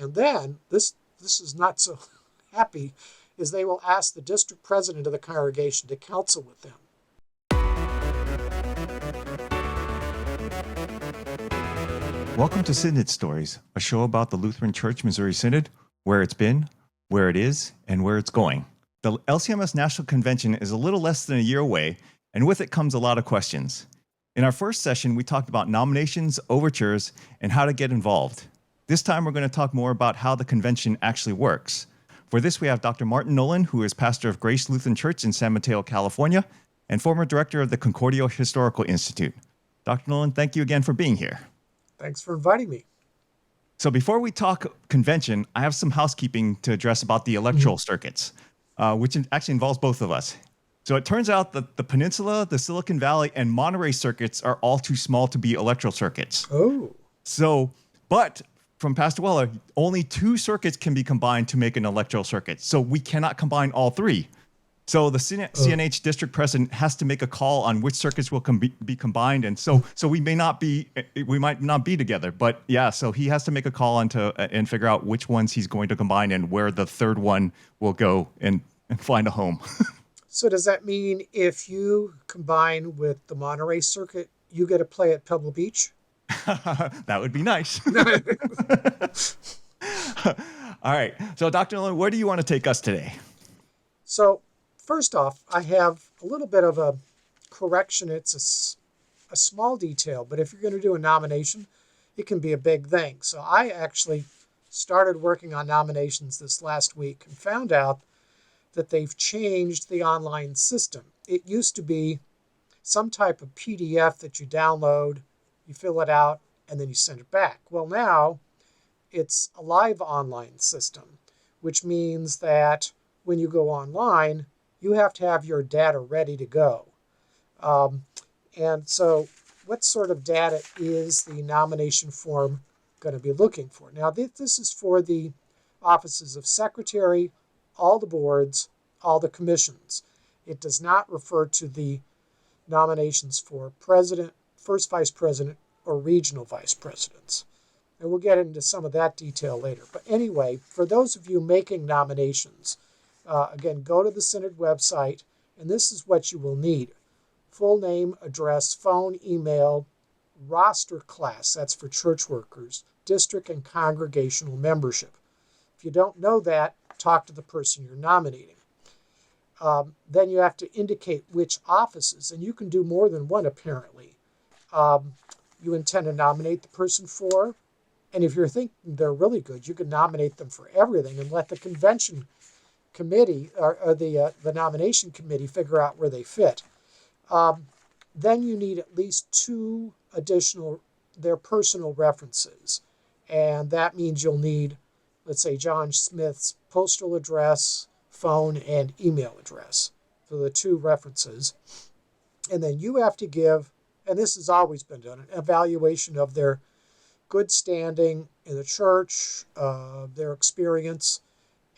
And then, this is not so happy, is they will ask the district president of the congregation to counsel with them. Welcome to Synod Stories, a show about the Lutheran Church Missouri Synod, where it's been, where it is, and where it's going. The LCMS National Convention is a little less than a year away, and with it comes a lot of questions. In our first session, we talked about nominations, overtures, and how to get involved. This time, we're going to talk more about how the convention actually works. For this, we have Dr. Martin Nolan, who is pastor of Grace Lutheran Church in San Mateo, California, and former director of the Concordia Historical Institute. Dr. Nolan, thank you again for being here. Thanks for inviting me. So before we talk convention, I have some housekeeping to address about the electoral circuits, which actually involves both of us. So it turns out that the Peninsula, the Silicon Valley, and Monterey circuits are all too small to be electoral circuits. Oh. But from Pastor Weller, only 2 circuits can be combined to make an electoral circuit. So we cannot combine all 3. So the CNH district president has to make a call on which circuits will be combined, and so we might not be together. But yeah, so he has to make a call and figure out which ones he's going to combine and where the third one will go and find a home. So does that mean if you combine with the Monterey circuit, you get to play at Pebble Beach? That would be nice. All right. So Dr. Nolan, where do you want to take us today? So first off, I have a little bit of a correction. It's a small detail, but if you're going to do a nomination, it can be a big thing. So I actually started working on nominations this last week and found out that they've changed the online system. It used to be some type of PDF that you download, you fill it out, and then you send it back. Well, now it's a live online system, which means that when you go online, you have to have your data ready to go. And so what sort of data is the nomination form going to be looking for? Now, this is for the offices of secretary, all the boards, all the commissions. It does not refer to the nominations for president, first vice president, or regional vice presidents. And we'll get into some of that detail later. But anyway, for those of you making nominations, again, go to the Synod website, and this is what you will need. Full name, address, phone, email, roster class, that's for church workers, district and congregational membership. If you don't know that, talk to the person you're nominating. Then you have to indicate which offices, and you can do more than one apparently, you intend to nominate the person for. And if you're thinking they're really good, you can nominate them for everything and let the convention committee or the nomination committee figure out where they fit. Then you need at least 2 additional, their personal references. And that means you'll need, let's say, John Smith's postal address, phone, and email address for the 2 references. And then you have to give, and this has always been done, an evaluation of their good standing in the church, their experience,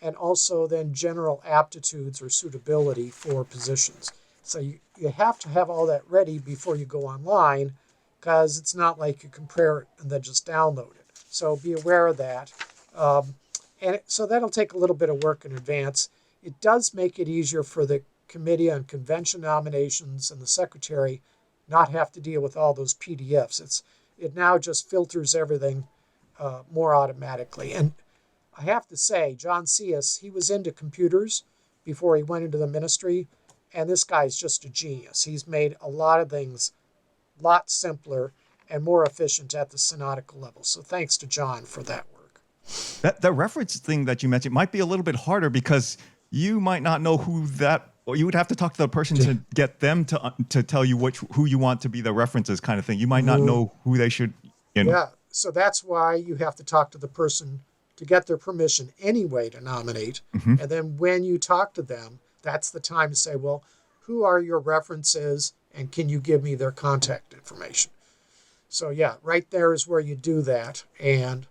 and also then general aptitudes or suitability for positions. So you have to have all that ready before you go online, because it's not like you compare it and then just download it. So be aware of that. So that'll take a little bit of work in advance. It does make it easier for the committee on convention nominations and the secretary not have to deal with all those PDFs. It now just filters everything more automatically. And I have to say, John Cias, he was into computers before he went into the ministry, and this guy's just a genius. He's made a lot of things a lot simpler and more efficient at the synodical level. So thanks to John for that work. That reference thing that you mentioned might be a little bit harder because you might not know who that, or you would have to talk to the person to get them to tell you who you want to be the references kind of thing. You might not know who they should, Yeah, so that's why you have to talk to the person to get their permission anyway to nominate. And then when you talk to them, that's the time to say, well, who are your references and can you give me their contact information? So yeah, right there is where you do that. And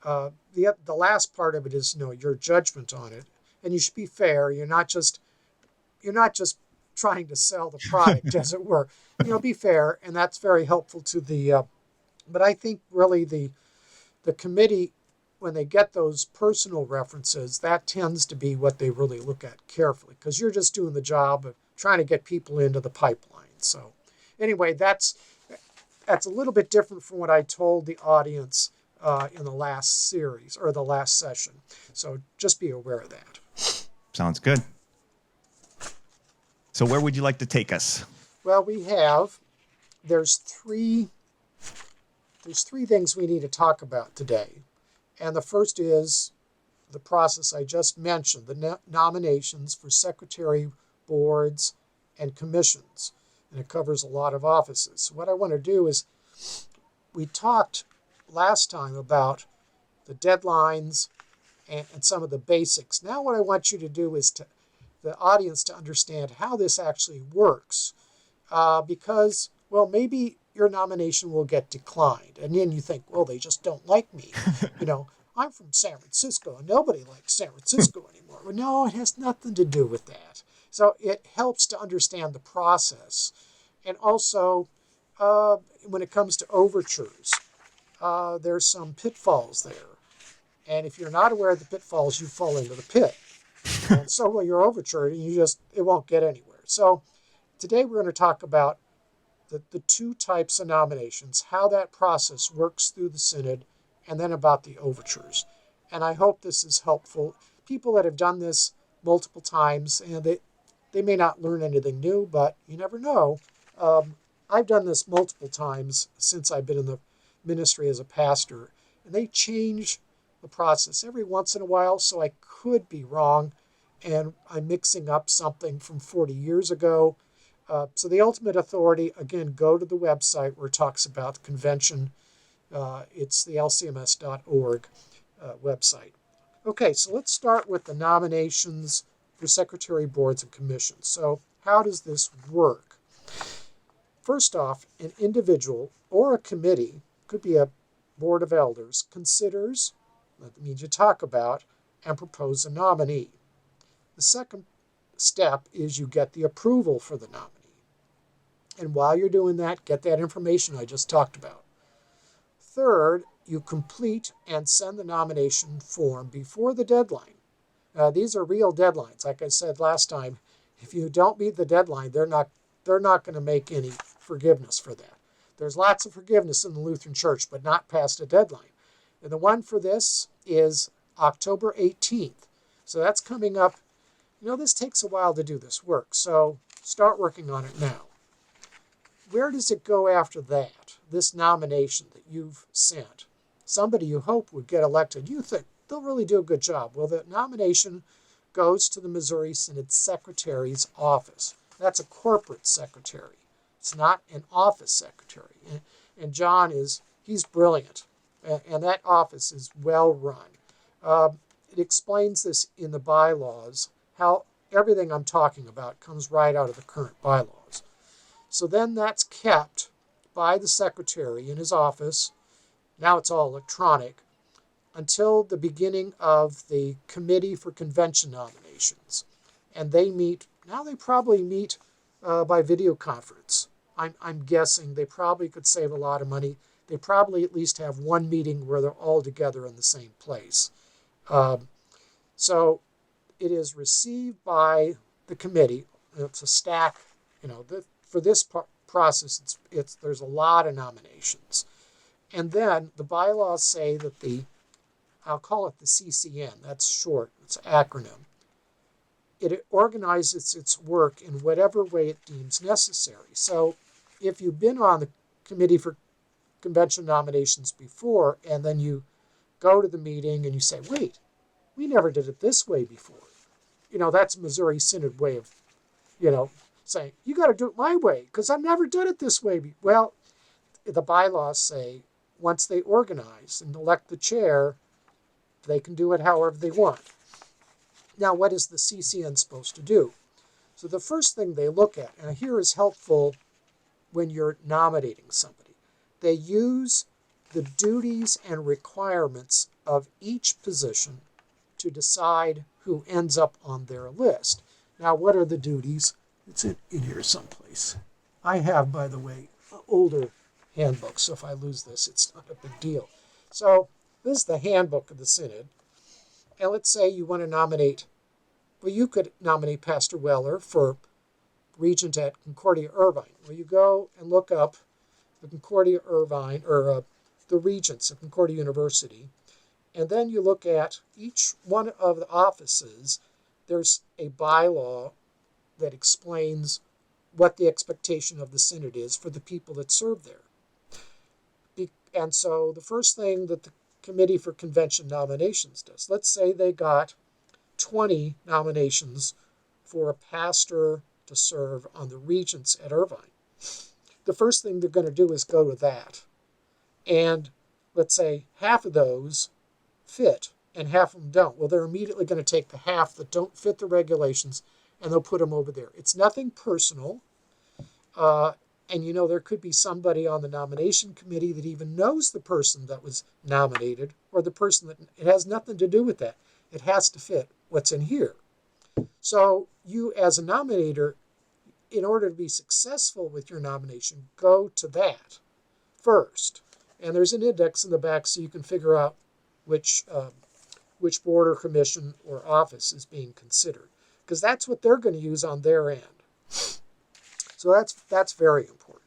the last part of it is, your judgment on it. And you should be fair. You're not just trying to sell the product, as it were. Be fair, and that's very helpful to the. But I think really the committee when they get those personal references, that tends to be what they really look at carefully, because you're just doing the job of trying to get people into the pipeline. So anyway, that's a little bit different from what I told the audience in the last series or the last session. So just be aware of that. Sounds good. So where would you like to take us? Well, there's three things we need to talk about today. And the first is the process I just mentioned, the nominations for secretary, boards, and commissions. And it covers a lot of offices. So what I want to do is, we talked last time about the deadlines and some of the basics. Now what I want you to do is the audience to understand how this actually works. Because, well, maybe your nomination will get declined. And then you think, well, they just don't like me. I'm from San Francisco, and nobody likes San Francisco anymore. Well, no, it has nothing to do with that. So it helps to understand the process. And also, when it comes to overtures, there's some pitfalls there. And if you're not aware of the pitfalls, you fall into the pit. And so will your overture, and it won't get anywhere. So today we're going to talk about the two types of nominations, how that process works through the synod, and then about the overtures. And I hope this is helpful. People that have done this multiple times, and they may not learn anything new, but you never know. I've done this multiple times since I've been in the ministry as a pastor, and they change the process every once in a while, so I could be wrong, and I'm mixing up something from 40 years ago. So the ultimate authority, again, go to the website where it talks about the convention. It's the LCMS.org website. Okay, so let's start with the nominations for secretary, boards, and commissions. So how does this work? First off, an individual or a committee, could be a board of elders, considers, that means you talk about, and propose a nominee. The second step is you get the approval for the nominee. And while you're doing that, get that information I just talked about. Third, you complete and send the nomination form before the deadline. These are real deadlines. Like I said last time, if you don't meet the deadline, they're not going to make any forgiveness for that. There's lots of forgiveness in the Lutheran Church, but not past a deadline. And the one for this is October 18th. So that's coming up. This takes a while to do this work, so start working on it now. Where does it go after that, this nomination that you've sent? Somebody you hope would get elected. You think they'll really do a good job. Well, the nomination goes to the Missouri Synod Secretary's office. That's a corporate secretary. It's not an office secretary. And John he's brilliant. And that office is well run. It explains this in the bylaws, how everything I'm talking about comes right out of the current bylaws. So then that's kept by the secretary in his office. Now it's all electronic until the beginning of the committee for convention nominations. And they probably meet by video conference. I'm guessing they probably could save a lot of money. They probably at least have one meeting where they're all together in the same place. So it is received by the committee. It's a stack. For this process, there's a lot of nominations. And then the bylaws say that I'll call it the CCN, that's short, it's an acronym. It organizes its work in whatever way it deems necessary. So if you've been on the committee for convention nominations before, and then you go to the meeting and you say, wait, we never did it this way before. That's Missouri Synod way of, saying, you got to do it my way, because I've never done it this way. Well, the bylaws say once they organize and elect the chair, they can do it however they want. Now, what is the CCN supposed to do? So the first thing they look at, and here is helpful when you're nominating somebody, they use the duties and requirements of each position to decide who ends up on their list. Now, what are the duties? It's in here someplace. I have, by the way, older handbooks, so if I lose this, it's not a big deal. So This is the handbook of the Synod. And let's say you want to nominate, well, you could nominate Pastor Weller for regent at Concordia Irvine. Well, you go and look up the Concordia Irvine, or the regents of Concordia University, and then you look at each one of the offices. There's a bylaw that explains what the expectation of the Synod is for the people that serve there. And so the first thing that the Committee for Convention Nominations does, let's say they got 20 nominations for a pastor to serve on the regents at Irvine. The first thing they're going to do is go to that. And let's say half of those fit and half of them don't. Well, they're immediately going to take the half that don't fit the regulations and they'll put them over there. It's nothing personal. And there could be somebody on the nomination committee that even knows the person that was nominated, or the person that, it has nothing to do with that. It has to fit what's in here. So you, as a nominator, in order to be successful with your nomination, go to that first. And there's an index in the back so you can figure out which board or commission or office is being considered, because that's what they're going to use on their end. So that's very important.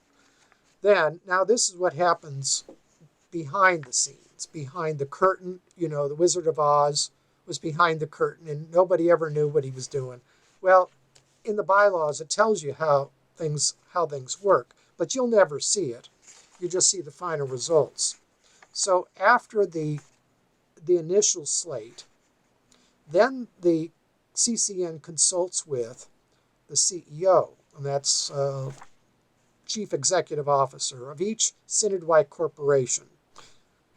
Then, now this is what happens behind the scenes, behind the curtain. The Wizard of Oz was behind the curtain and nobody ever knew what he was doing. Well, in the bylaws, it tells you how things work, but you'll never see it. You just see the final results. So after the initial slate, then the CCN consults with the CEO, and that's Chief Executive Officer of each Synod-wide corporation.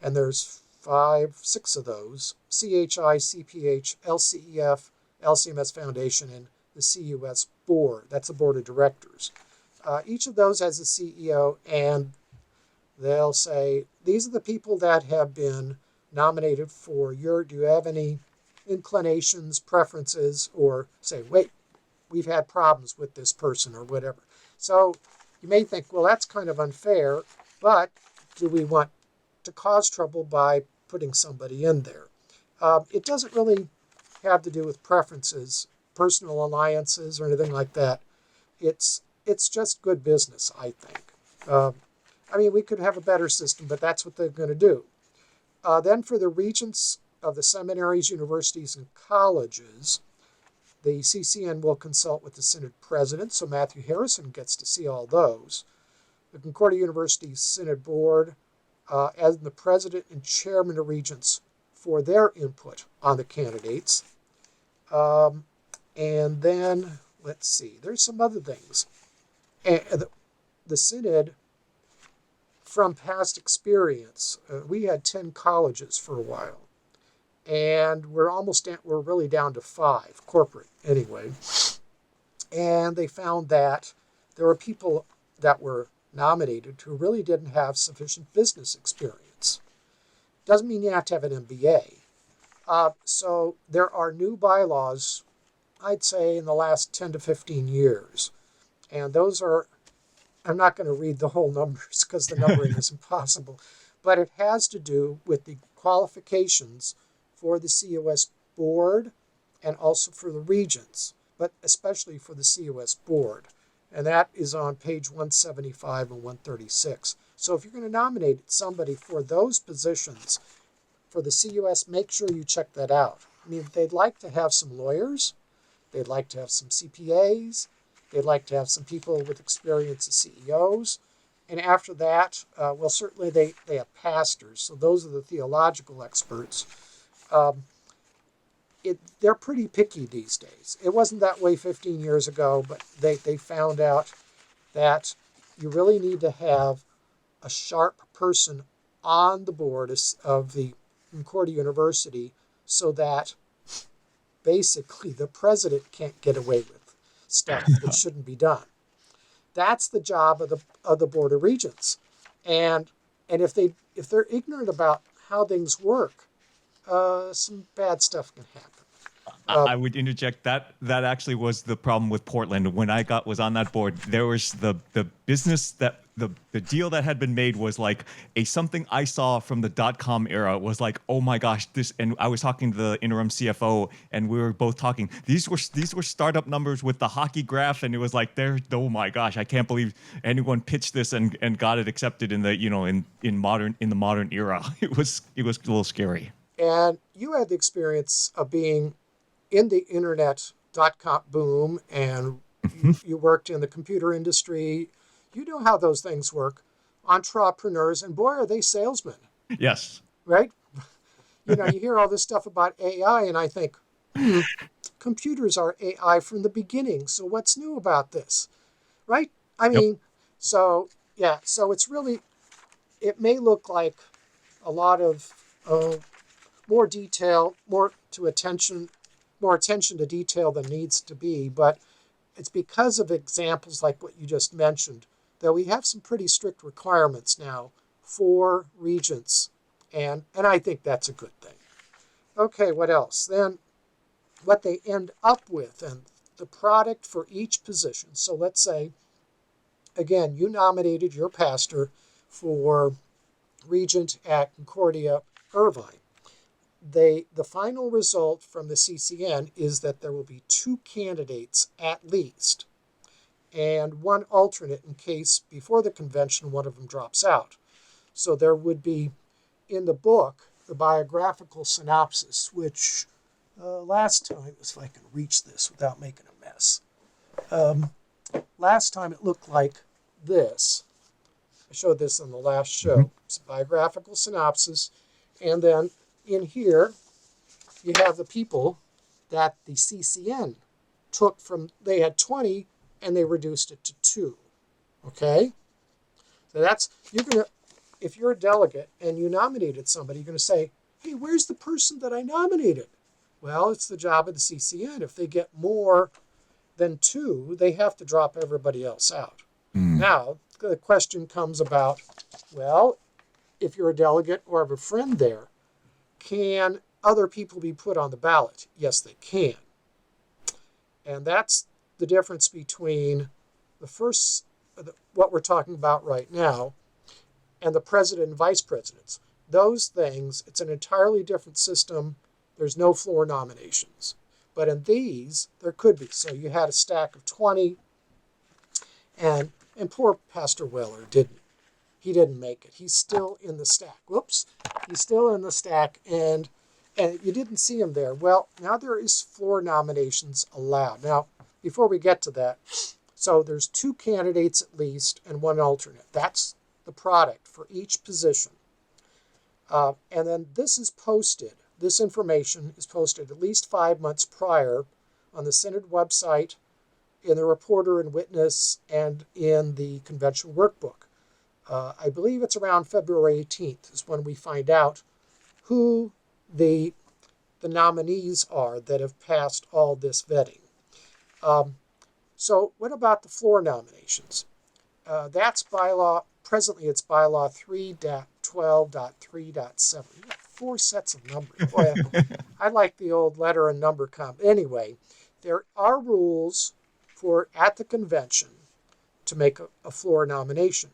And there's 6 of those: CHI, CPH, LCEF, LCMS Foundation, and the CUS Board. That's the Board of Directors. Each of those has a CEO, and they'll say, these are the people that have been nominated for do you have any inclinations, preferences, or say, wait, we've had problems with this person or whatever. So you may think, well, that's kind of unfair, but do we want to cause trouble by putting somebody in there? It doesn't really have to do with preferences, personal alliances, or anything like that. It's just good business, I think. We could have a better system, but that's what they're going to do. Then for the regents of the seminaries, universities, and colleges, the CCN will consult with the Synod President, so Matthew Harrison gets to see all those. The Concordia University Synod Board, as the President and Chairman of Regents, for their input on the candidates. And then, let's see, there's some other things. And the Synod, from past experience, we had 10 colleges for a while. And we're really down to 5, corporate anyway. And they found that there were people that were nominated who really didn't have sufficient business experience. Doesn't mean you have to have an MBA. So there are new bylaws, I'd say, in the last 10 to 15 years. And those are, I'm not going to read the whole numbers because the numbering is impossible, but it has to do with the qualifications for the COS board and also for the regents, but especially for the COS board. And that is on page 175 and 136. So if you're going to nominate somebody for those positions for the COS, make sure you check that out. They'd like to have some lawyers. They'd like to have some CPAs. They'd like to have some people with experience as CEOs. And after that, certainly they have pastors. So those are the theological experts. They're pretty picky these days. It wasn't that way 15 years ago, but they found out that you really need to have a sharp person on the board of the Concordia University so that basically the president can't get away with stuff that shouldn't be done. That's the job of the Board of Regents. And if they're ignorant about how things work, some bad stuff can happen. I would interject that actually was the problem with Portland. When I was on that board, there was the business that the deal that had been made was like something I saw from the .com era was like, oh my gosh, this. And I was talking to the interim CFO, and we were both talking. These were startup numbers with the hockey graph, and it was like, oh my gosh, I can't believe anyone pitched this and got it accepted in the in the modern era. It was a little scary. And you had the experience of being in the internet .com boom, and you worked in the computer industry. You know how those things work. Entrepreneurs, and boy, are they salesmen. Yes. Right? You hear all this stuff about AI, and I think, computers are AI from the beginning. So what's new about this? Right? I mean, so it's really, it may look like a lot of more detail, more attention to detail than needs to be, but it's because of examples like what you just mentioned that we have some pretty strict requirements now for regents, and I think that's a good thing. Okay, what else? Then what they end up with and the product for each position. So let's say, again, you nominated your pastor for regent at Concordia Irvine. The final result from the CCN is that there will be 2 candidates at least and 1 alternate in case before the convention one of them drops out. So there would be in the book the biographical synopsis, which last time, if I can reach this without making a mess, last time it looked like this. I showed this on the last show. It's a biographical synopsis, and then in here, you have the people that the CCN took from, they had 20 and they reduced it to 2. Okay? So that's, if you're a delegate and you nominated somebody, you're going to say, hey, where's the person that I nominated? Well, it's the job of the CCN. If they get more than 2, they have to drop everybody else out. Now, the question comes about, well, if you're a delegate or have a friend there, can other people be put on the ballot? Yes, they can. And that's the difference between the first, what we're talking about right now, and the president and vice presidents. Those things, it's an entirely different system. There's no floor nominations. But in these, there could be. So you had a stack of 20, and poor Pastor Weller didn't. He didn't make it. He's still in the stack. Whoops. He's still in the stack, and you didn't see him there. Well, now there is floor nominations allowed. Now, before we get to that, so there's 2 candidates at least and 1 alternate. That's the product for each position. And then this is posted. This information is posted at least 5 months prior on the Synod website, in the Reporter and Witness, and in the convention workbook. I believe it's around February 18th is when we find out who the nominees are that have passed all this vetting. So what about the floor nominations? That's bylaw, presently it's bylaw 3.12.3.7. 4 sets of numbers. Boy, I like the old letter and number comp. Anyway, there are rules for at the convention to make a floor nomination.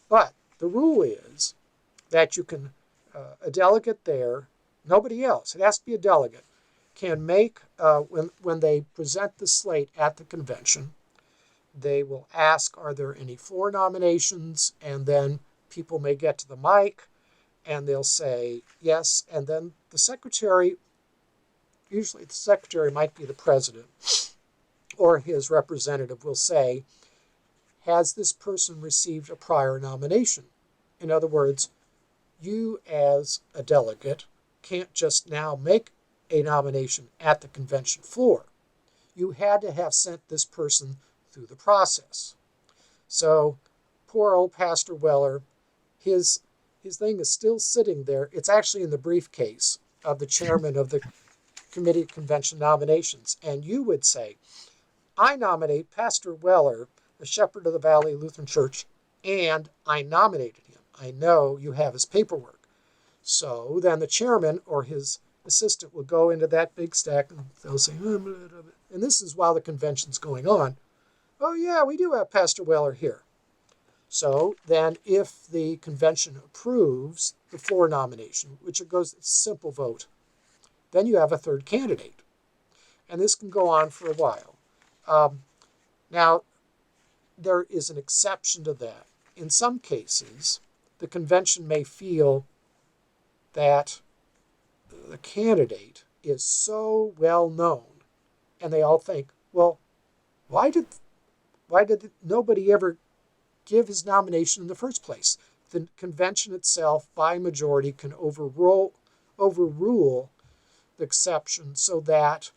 But the rule is that you can, a delegate there, nobody else, it has to be a delegate, can make, when they present the slate at the convention, they will ask, are there any floor nominations? And then people may get to the mic and they'll say yes. And then the secretary, usually the secretary might be the president or his representative, will say, has this person received a prior nomination? In other words, you as a delegate can't just now make a nomination at the convention floor. You had to have sent this person through the process. So poor old Pastor Weller, his thing is still sitting there. It's actually in the briefcase of the chairman of the Committee of Convention Nominations. And you would say, I nominate Pastor Weller, the shepherd of the Valley Lutheran Church, and I nominated him. I know you have his paperwork. So then the chairman or his assistant will go into that big stack and they'll say, and this is while the convention's going on. Oh yeah, we do have Pastor Weller here. So then if the convention approves the floor nomination, which it goes simple vote, then you have a third candidate. And this can go on for a while. Now, there is an exception to that. In some cases, the convention may feel that the candidate is so well known, and they all think, well, why did nobody ever give his nomination in the first place? The convention itself, by majority, can overrule the exception so that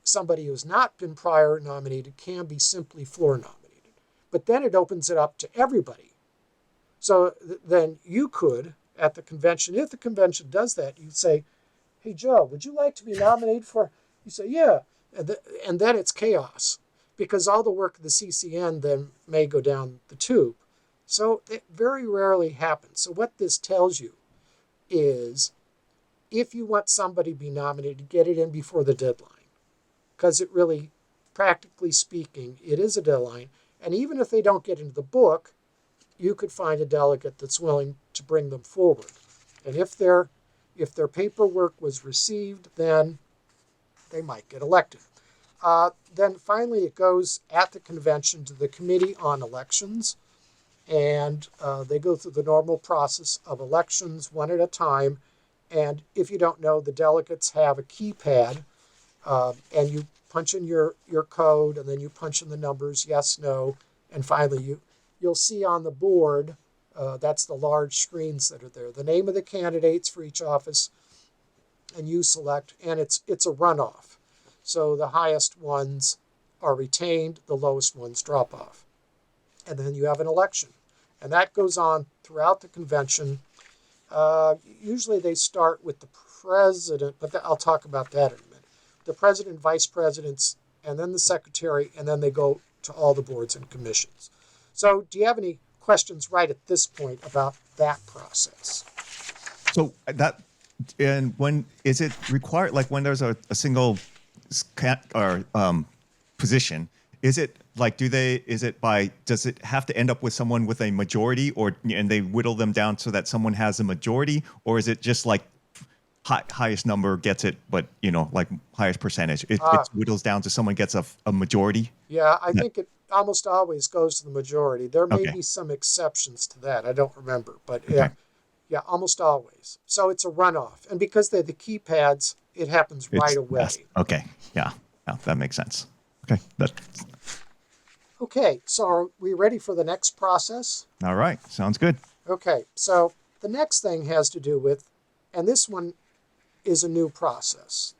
somebody who has not been prior nominated can be simply floor nominated. But then it opens it up to everybody. So then you could, at the convention, if the convention does that, you'd say, hey, Joe, would you like to be nominated for? You say, yeah. And then it's chaos because all the work of the CCN then may go down the tube. So it very rarely happens. So what this tells you is if you want somebody to be nominated, get it in before the deadline. Because it really, practically speaking, it is a deadline. And even if they don't get into the book, you could find a delegate that's willing to bring them forward. And if their paperwork was received, then they might get elected. Then finally it goes at the convention to the Committee on Elections, and they go through the normal process of elections one at a time. And if you don't know, the delegates have a keypad, and you punch in your code, and then you punch in the numbers, yes, no, and finally you'll see on the board, that's the large screens that are there, the name of the candidates for each office, and you select, and it's a runoff. So the highest ones are retained, the lowest ones drop off. And then you have an election. And that goes on throughout the convention. Usually they start with the president, but I'll talk about that in a minute. The president, vice presidents, and then the secretary, and then they go to all the boards and commissions. So do you have any questions right at this point about that process? So and when is it required, like when there's a single position, is it like, does it have to end up with someone with a majority, and they whittle them down so that someone has a majority, or is it just like highest number gets it, but like highest percentage, it whittles down to someone gets a majority? Yeah, I think it almost always goes to the majority. There may be some exceptions to that. I don't remember, but yeah, almost always. So it's a runoff, and because they're the keypads, it happens right away. Yes. Okay, yeah, that makes sense. Okay, so are we ready for the next process? All right, sounds good. Okay, so the next thing has to do with, and this one is a new process.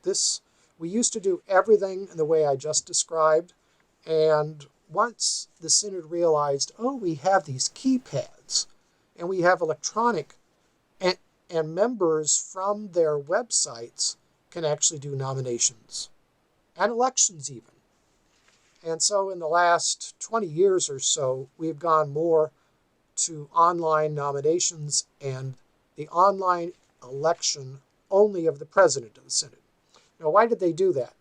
We used to do everything in the way I just described, and once the Synod realized, we have these keypads, and we have electronic, and members from their websites can actually do nominations, and elections even. And so in the last 20 years or so, we've gone more to online nominations and the online election only of the president of the Synod. Now, why did they do that?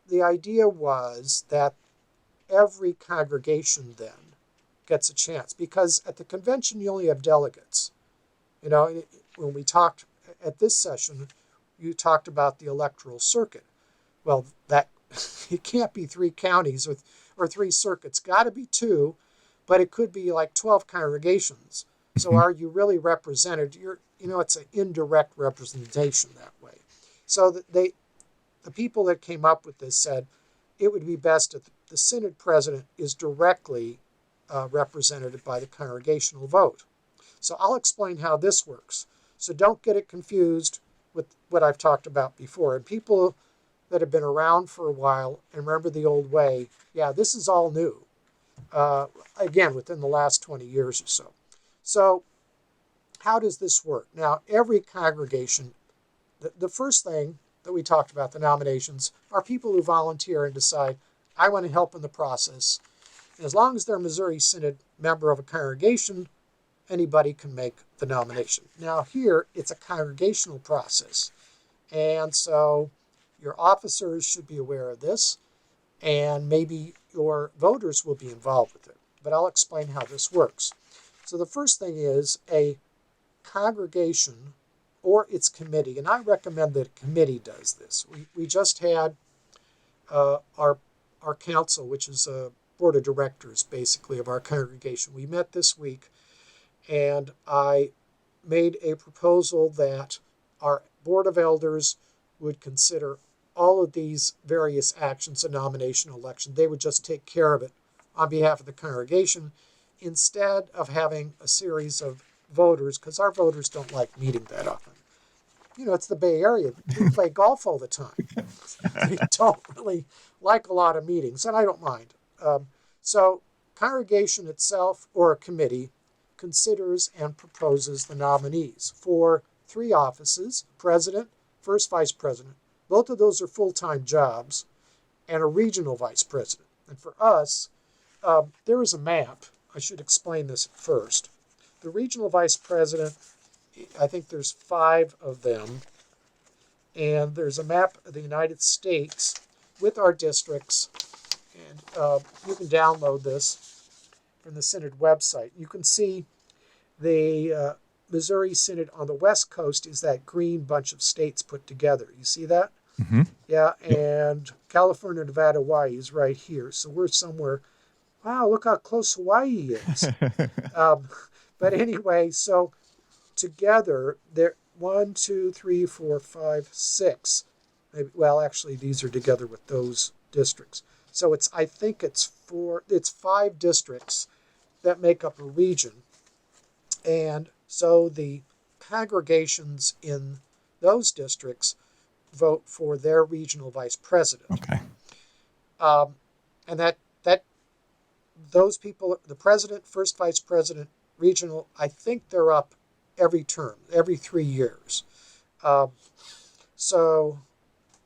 The idea was that every congregation then gets a chance, because at the convention you only have delegates. When we talked at this session, you talked about the electoral circuit. Well, that it can't be 3 counties or 3 circuits. Got to be 2, but it could be like 12 congregations. So are you really represented? It's an indirect representation that way. So the people that came up with this said it would be best if the Synod President is directly represented by the congregational vote. So I'll explain how this works. So don't get it confused with what I've talked about before. And people that have been around for a while and remember the old way, this is all new. Again, within the last 20 years or so. So how does this work? Now, every congregation, the first thing that we talked about, the nominations, are people who volunteer and decide, I want to help in the process. And as long as they're a Missouri Synod member of a congregation, anybody can make the nomination. Now here, it's a congregational process. And so your officers should be aware of this, and maybe your voters will be involved with it. But I'll explain how this works. So the first thing is a congregation or its committee, and I recommend that a committee does this. We just had our council, which is a board of directors, basically, of our congregation. We met this week, and I made a proposal that our board of elders would consider all of these various actions, a nomination, election. They would just take care of it on behalf of the congregation instead of having a series of voters, because our voters don't like meeting that often. You know, it's the Bay Area. We play golf all the time. We don't really like a lot of meetings, and I don't mind. So congregation itself or a committee considers and proposes the nominees for 3 offices: president, first vice president. Both of those are full-time jobs, and a regional vice president. And for us, there is a map. I should explain this first. The regional vice president, I think there's 5 of them, and there's a map of the United States with our districts, and you can download this from the Synod website. You can see the Missouri Synod on the West Coast is that green bunch of states put together. You see that? Mm-hmm. Yeah, and California, Nevada, Hawaii is right here. So we're somewhere. Wow, look how close Hawaii is. But anyway, so together, they're 1, 2, 3, 4, 5, 6. Maybe, well, actually, these are together with those districts. So I think it's 5 districts that make up a region. And so the congregations in those districts vote for their regional vice president. Okay. And that those people, the president, first vice president, regional, I think they're up every term, every 3 years. So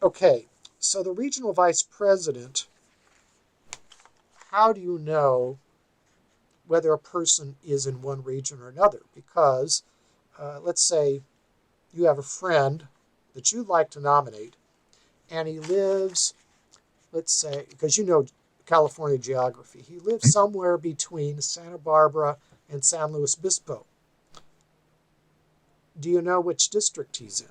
the regional vice president, how do you know whether a person is in one region or another? Because let's say you have a friend that you'd like to nominate, and he lives, let's say, because you know California geography, he lives somewhere between Santa Barbara and San Luis Obispo. Do you know which district he's in?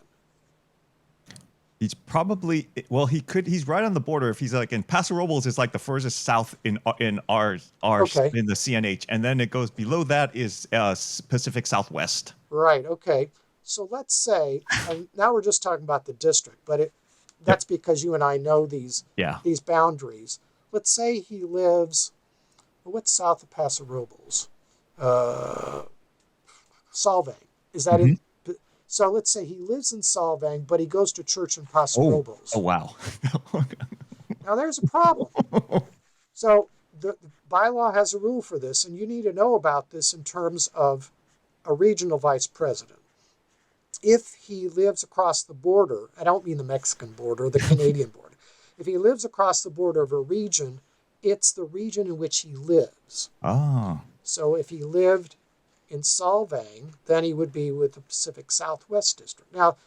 He's probably, well, he's right on the border. If he's like in Paso Robles, is like the furthest south in our Okay. in the CNH, and then it goes below that is Pacific Southwest. Right. Okay. So let's say, and now we're just talking about the district, but that's because you and I know these boundaries. Let's say he lives, what's south of Paso Robles? Solvang. Is that in? So let's say he lives in Solvang, but he goes to church in Paso Robles. Oh, wow. Now there's a problem. So the bylaw has a rule for this, and you need to know about this in terms of a regional vice president. If he lives across the border, I don't mean the Mexican border, the Canadian border. If he lives across the border of a region, it's the region in which he lives. Oh. So if he lived in Solvang, then he would be with the Pacific Southwest District. Now,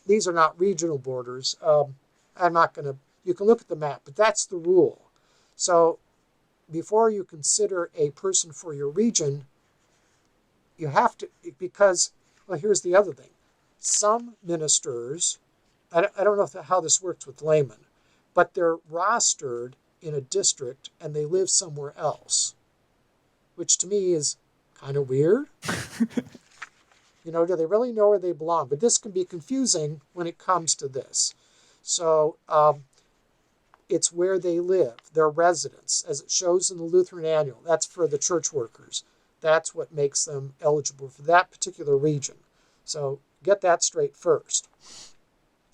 these are not regional borders. I'm not going to, you can look at the map, but that's the rule. So before you consider a person for your region, you have to, because, well, here's the other thing. Some ministers, I don't know how this works with laymen, but they're rostered in a district and they live somewhere else, which to me is kind of weird. You know, do they really know where they belong? But this can be confusing when it comes to this. So it's where they live, their residence, as it shows in the Lutheran Annual. That's for the church workers. That's what makes them eligible for that particular region. So get that straight first.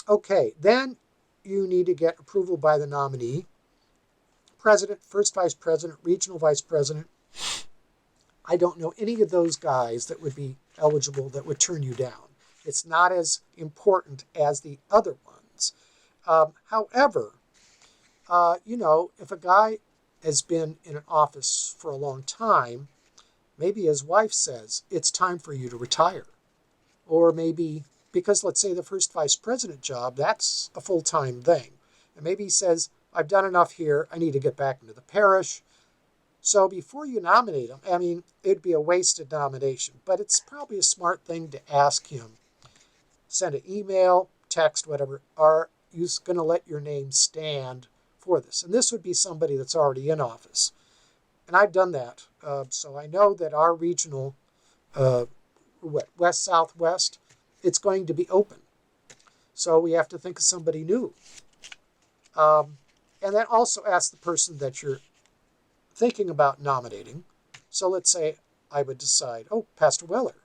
Okay, then you need to get approval by the nominee. President, first vice president, regional vice president. I don't know any of those guys that would be eligible that would turn you down. It's not as important as the other ones. However, you know, if a guy has been in an office for a long time, maybe his wife says, it's time for you to retire. Or maybe because let's say the first vice president job, that's a full-time thing. And maybe he says, I've done enough here, I need to get back into the parish. So before you nominate him, I mean, it'd be a wasted nomination, but it's probably a smart thing to ask him. Send an email, text, whatever. Are you going to let your name stand for this? And this would be somebody that's already in office. And I've done that. So I know that our regional West Southwest, it's going to be open. So we have to think of somebody new. And then also ask the person that you're thinking about nominating. So let's say I would decide, oh, Pastor Weller.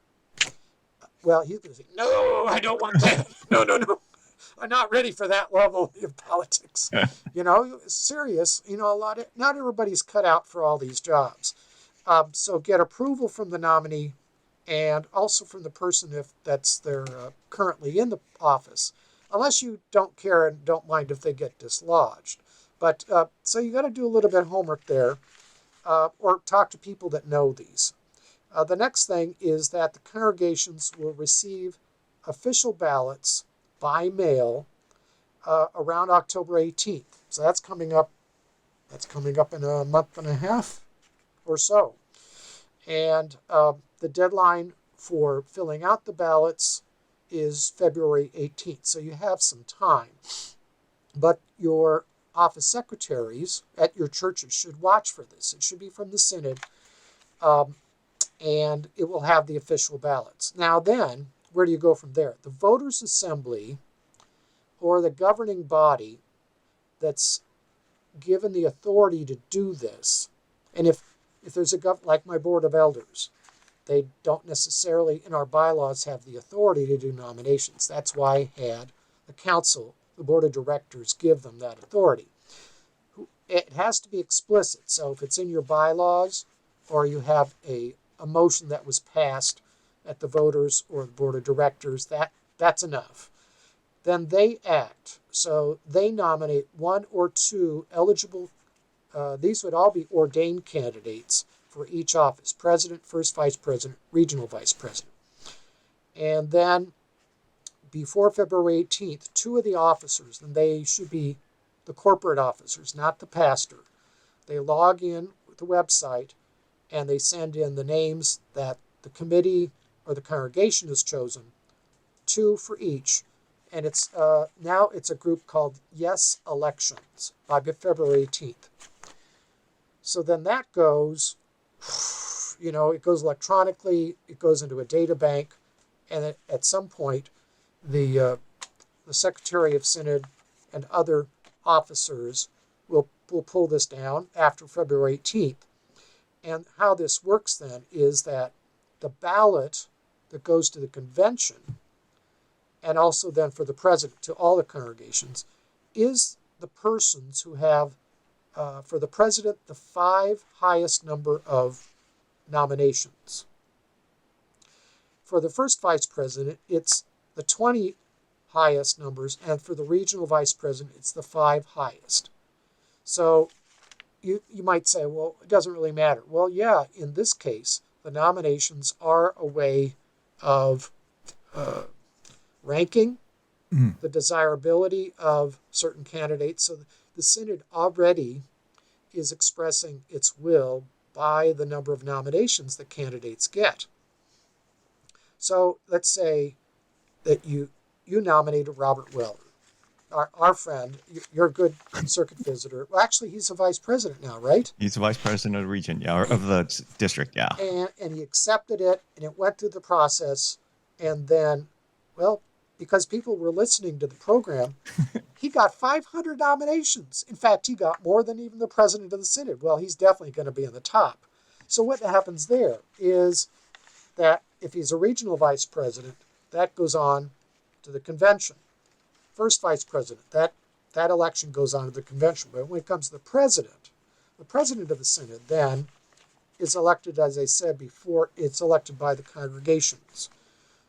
Well, he's going to say, no, I don't want that. No. I'm not ready for that level of politics. Serious. Not everybody's cut out for all these jobs. So get approval from the nominee and also from the person if they're currently in the office, unless you don't care and don't mind if they get dislodged. But so you got to do a little bit of homework there, or talk to people that know these. The next thing is that the congregations will receive official ballots by mail around October 18th. So that's coming up. That's coming up in a month and a half or so. And the deadline for filling out the ballots is February 18th. So you have some time. But your office secretaries at your churches should watch for this. It should be from the Synod, and it will have the official ballots. Now then, where do you go from there? The voters' assembly or the governing body that's given the authority to do this, and if there's like my board of elders, they don't necessarily in our bylaws have the authority to do nominations. That's why I had the council, the board of directors, give them that authority. It has to be explicit. So if it's in your bylaws or you have a motion that was passed at the voters or the board of directors, that's enough. Then they act. So they nominate one or two eligible, these would all be ordained candidates for each office: president, first vice president, regional vice president. And then before February 18th, two of the officers, and they should be the corporate officers, not the pastor, they log in with the website and they send in the names that the committee or the congregation has chosen, two for each. And it's now it's a group called Yes Elections by February 18th. So then that goes, it goes electronically, it goes into a data bank, and at some point, the Secretary of Synod and other officers will pull this down after February 18th. And how this works then is that the ballot that goes to the convention, and also then for the president to all the congregations, is the persons who have, for the president, the 5 highest number of nominations. For the first vice president, it's the 20 highest numbers, and for the regional vice president, it's the 5 highest. So you might say, well, it doesn't really matter. Well, yeah, in this case, the nominations are a way of ranking the desirability of certain candidates. So the Synod already is expressing its will by the number of nominations that candidates get. So let's say that you nominated Robert Weller, our friend, your good circuit visitor. Well, actually, he's a vice president now, right? He's the vice president of the region, yeah, or of the district, yeah. And he accepted it, and it went through the process, and then, well, because people were listening to the program, he got 500 nominations. In fact, he got more than even the president of the Synod. Well, he's definitely going to be in the top. So what happens there is that if he's a regional vice president, that goes on to the convention. First vice president, that election goes on to the convention. But when it comes to the president of the Synod then is elected, as I said before, it's elected by the congregations.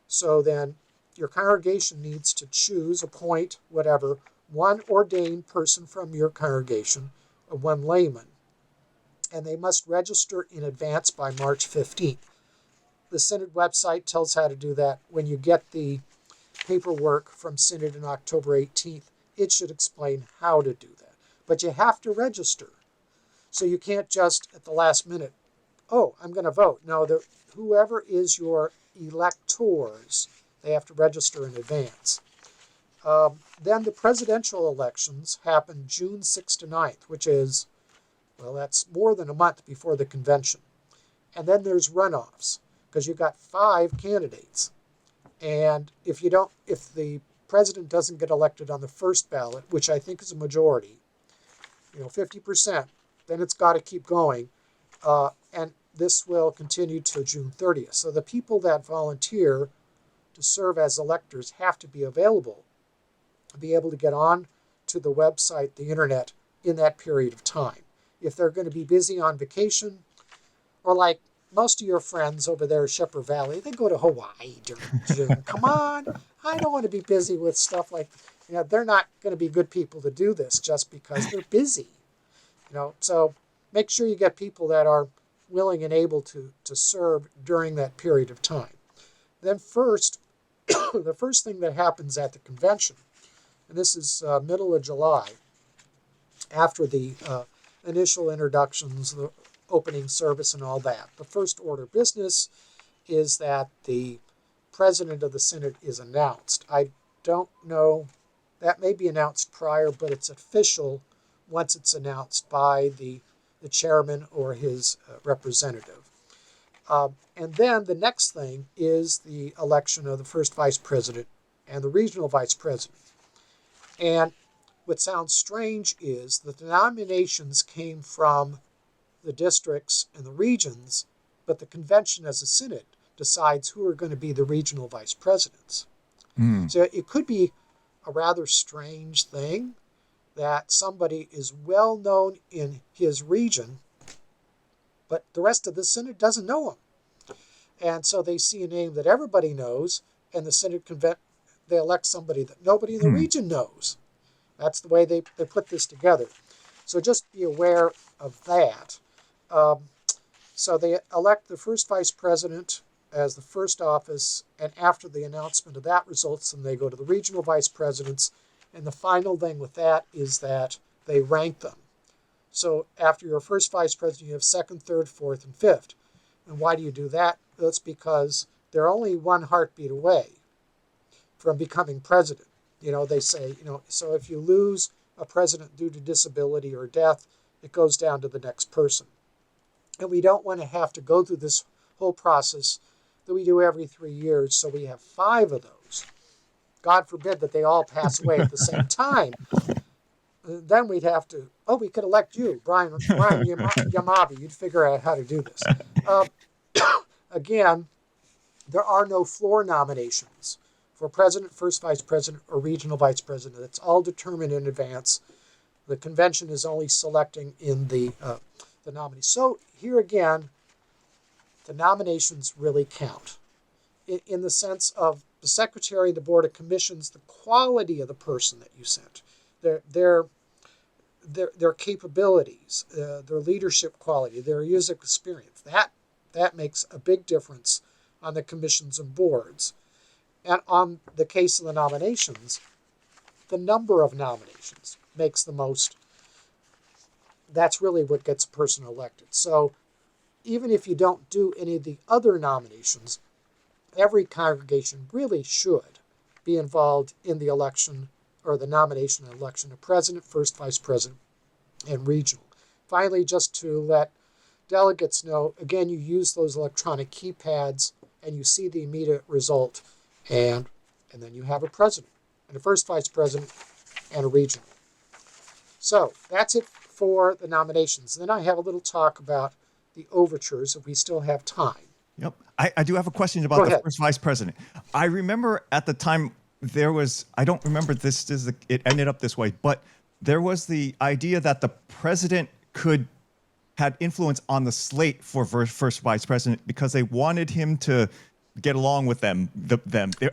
So then your congregation needs to choose, appoint, whatever, one ordained person from your congregation, or one layman. And they must register in advance by March 15th. The Synod website tells how to do that. When you get the paperwork from Synod on October 18th, it should explain how to do that. But you have to register. So you can't just at the last minute, oh, I'm going to vote. No, whoever is your electors, they have to register in advance. Then the presidential elections happen June 6th to 9th, which is, well, that's more than a month before the convention. And then there's runoffs, because you've got 5 candidates. And if the president doesn't get elected on the first ballot, which I think is a majority, 50%, then it's got to keep going. And this will continue to June 30th. So the people that volunteer to serve as electors have to be available, be able to get on to the website, the internet, in that period of time. If they're going to be busy on vacation, or like most of your friends over there at Shepherd Valley, they go to Hawaii during June. Come on, I don't want to be busy with stuff like, they're not going to be good people to do this just because they're busy. So make sure you get people that are willing and able to serve during that period of time. Then first, the first thing that happens at the convention, and this is middle of July, after the initial introductions, the opening service and all that. The first order of business is that the president of the Synod is announced. I don't know, that may be announced prior, but it's official once it's announced by the chairman or his representative. And then the next thing is the election of the first vice president and the regional vice president. And what sounds strange is that the nominations came from the districts and the regions, but the convention as a synod decides who are going to be the regional vice presidents. So it could be a rather strange thing that somebody is well known in his region, but the rest of the synod doesn't know him. And so they see a name that everybody knows, and the synod they elect somebody that nobody in the region knows. That's the way they put this together. So just be aware of that. So they elect the first vice president as the first office, and after the announcement of that results, then they go to the regional vice presidents, and the final thing with that is that they rank them. So after your first vice president, you have second, third, fourth, and fifth. And why do you do that? That's because they're only one heartbeat away from becoming president. They say, so if you lose a president due to disability or death, it goes down to the next person. And we don't want to have to go through this whole process that we do every 3 years, so we have 5 of those. God forbid that they all pass away at the same time. Then we'd have to, we could elect you, Brian Yamabe. You'd figure out how to do this. Again, there are no floor nominations for president, first vice president, or regional vice president. It's all determined in advance. The convention is only selecting in the nominees. So here again, the nominations really count in the sense of the secretary, the board of commissions, the quality of the person that you sent, their capabilities, their leadership quality, their user experience. That makes a big difference on the commissions and boards. And on the case of the nominations, the number of nominations makes the most. That's really what gets a person elected. So even if you don't do any of the other nominations, every congregation really should be involved in the election or the nomination and election of president, first vice president, and regional. Finally, just to let delegates know, again, you use those electronic keypads and you see the immediate result, and then you have a president and a first vice president and a regional. So that's it for the nominations. Then I have a little talk about the overtures if we still have time. Yep. I do have a question about the first vice president. I remember at the time I don't remember it ended up this way, but there was the idea that the president had influence on the slate for first vice president because they wanted him to get along with them.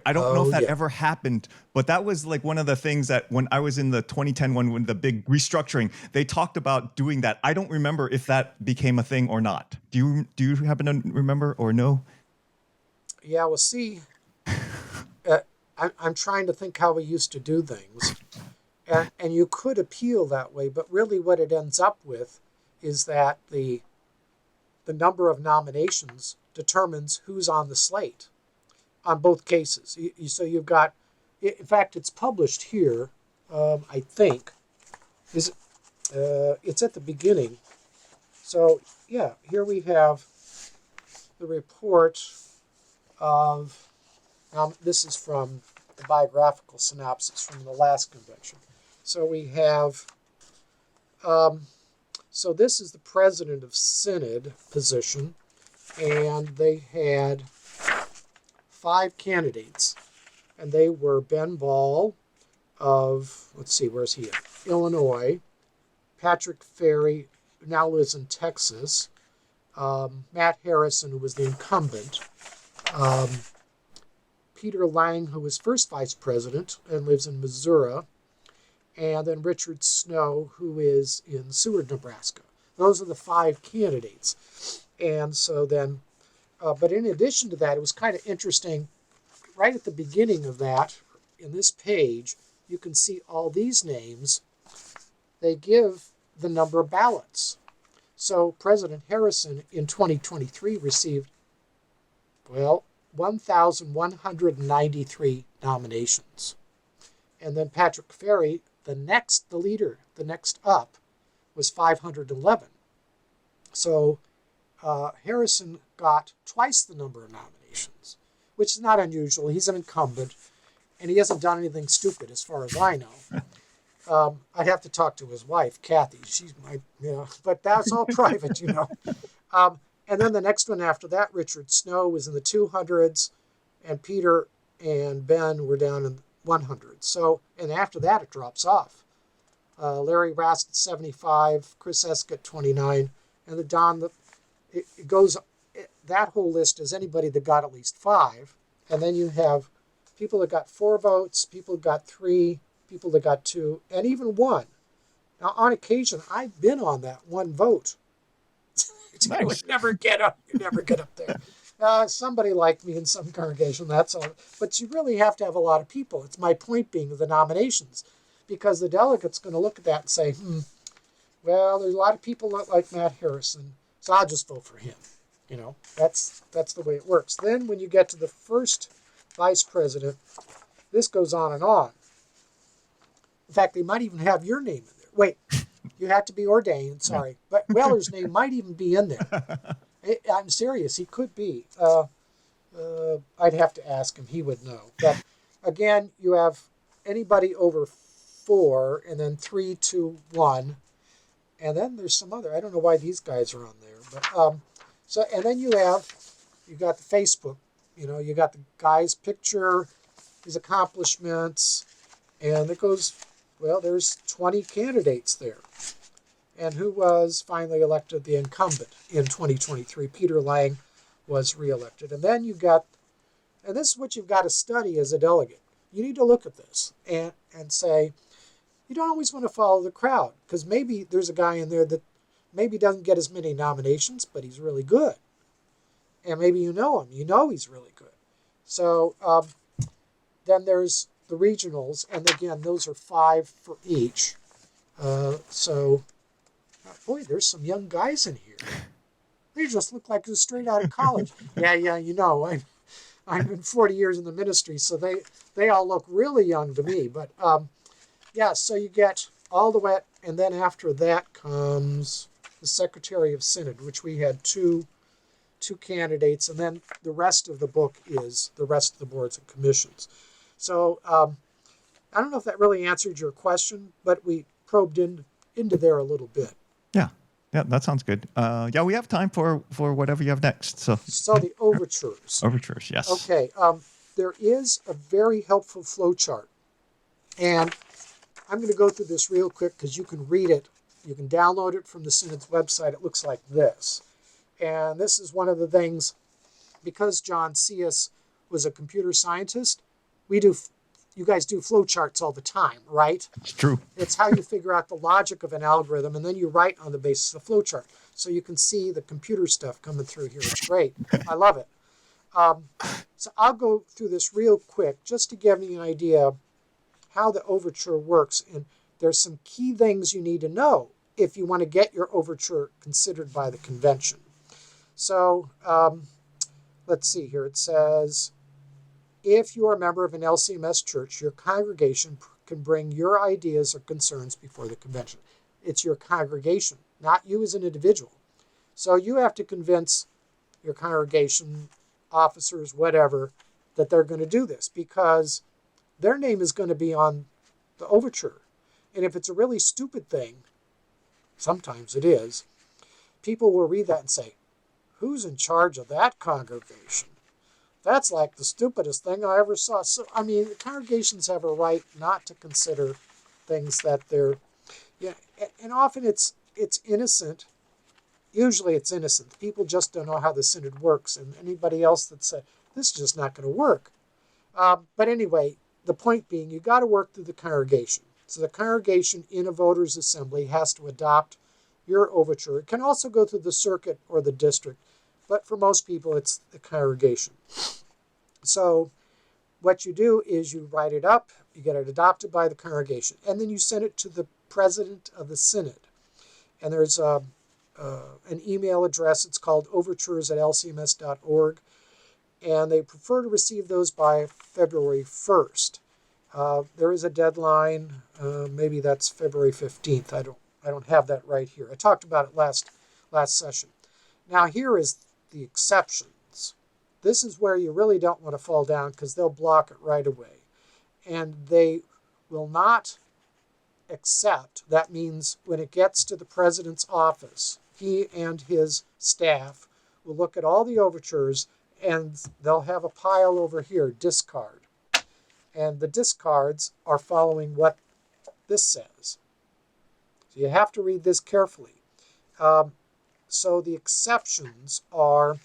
I don't know if that ever happened, but that was like one of the things that when I was in the 2010 one, when the big restructuring, they talked about doing that. I don't remember if that became a thing or not. Do you happen to remember or know? Yeah, well, see, I'm trying to think how we used to do things. And you could appeal that way, but really what it ends up with is that the number of nominations determines who's on the slate on both cases. So you've got, in fact, it's published here, I think. It's at the beginning. So, yeah, here we have the report of, this is from the biographical synopsis from the last convention. So we have, so this is the president of Synod position, and they had 5 candidates, and they were Ben Ball of, let's see, where's he at? Illinois, Patrick Ferry, who now lives in Texas, Matt Harrison, who was the incumbent, Peter Lang, who was first vice president and lives in Missouri, and then Richard Snow, who is in Seward, Nebraska. Those are the 5 candidates. And so then, but in addition to that, it was kind of interesting, right at the beginning of that, in this page, you can see all these names. They give the number of ballots. So President Harrison in 2023 received, 1,193 nominations. And then Patrick Ferry, the next up, was 511. So Harrison got twice the number of nominations, which is not unusual. He's an incumbent, and he hasn't done anything stupid as far as I know. I'd have to talk to his wife, Kathy. She's my, but that's all private, And then the next one after that, Richard Snow, was in the 200s, and Peter and Ben were down in 100. So, and after that, it drops off. Larry Rask at 75, Chris Escott 29, and it goes, that whole list is anybody that got at least 5. And then you have people that got 4 votes, people that got 3, people that got 2, and even 1. Now, on occasion, I've been on that 1 vote. Nice. You would never get up. You never get up there. Somebody liked me in some congregation, that's all. But you really have to have a lot of people. It's my point being the nominations, because the delegate's going to look at that and say, well, there's a lot of people that like Matt Harrison, so I'll just vote for him. That's the way it works. Then when you get to the first vice president, this goes on and on. In fact, they might even have your name in there. Wait, you have to be ordained, sorry. But Weller's name might even be in there. I'm serious, he could be. I'd have to ask him, he would know. But again, you have anybody over 4, and then 3, 2, 1. And then there's some other, I don't know why these guys are on there. But so, and then you got the Facebook, you got the guy's picture, his accomplishments, and it goes, there's 20 candidates there. And who was finally elected the incumbent in 2023? Peter Lang was reelected. And then and this is what you've got to study as a delegate. You need to look at this and say, you don't always want to follow the crowd, because maybe there's a guy in there that maybe doesn't get as many nominations, but he's really good. And maybe you know him. You know he's really good. So then there's the regionals, and again, those are 5 for each. Boy, there's some young guys in here. They just look like they're straight out of college. I've been 40 years in the ministry, so they all look really young to me. But so you get all the way, and then after that comes the Secretary of Synod, which we had two candidates, and then the rest of the book is the rest of the boards and commissions. So I don't know if that really answered your question, but we probed into there a little bit. Yeah, that sounds good. We have time for whatever you have next. So the overtures. Overtures, yes. Okay, there is a very helpful flow chart, and I'm going to go through this real quick because you can read it. You can download it from the Synod's website. It looks like this. And this is one of the things, because John C.S. was a computer scientist, you guys do flow charts all the time, right? It's true. It's how you figure out the logic of an algorithm, and then you write on the basis of flow chart. So you can see the computer stuff coming through here. It's great. I love it. So I'll go through this real quick just to give you an idea how the overture works. And there's some key things you need to know if you want to get your overture considered by the convention. So let's see here. It says, if you are a member of an LCMS church, your congregation can bring your ideas or concerns before the convention. It's your congregation, not you as an individual. So you have to convince your congregation, officers, whatever, that they're going to do this because their name is going to be on the overture. And if it's a really stupid thing, sometimes it is, people will read that and say, who's in charge of that congregation? That's like the stupidest thing I ever saw. So, I mean, congregations have a right not to consider things that they're, yeah, and often it's innocent. Usually it's innocent. People just don't know how the synod works, and anybody else that says, this is just not going to work. But anyway, the point being, you got to work through the congregation. So the congregation in a voters' assembly has to adopt your overture. It can also go through the circuit or the district, but for most people, it's the congregation. So what you do is you write it up, you get it adopted by the congregation, and then you send it to the president of the synod. And there's an email address. It's called overtures@lcms.org, and they prefer to receive those by February 1st. There is a deadline. Maybe that's February 15th. I don't have that right here. I talked about it last session. Now here is the exceptions. This is where you really don't want to fall down because they'll block it right away. And they will not accept. That means when it gets to the president's office, he and his staff will look at all the overtures and they'll have a pile over here, discard. And the discards are following what this says. So you have to read this carefully. So the exceptions are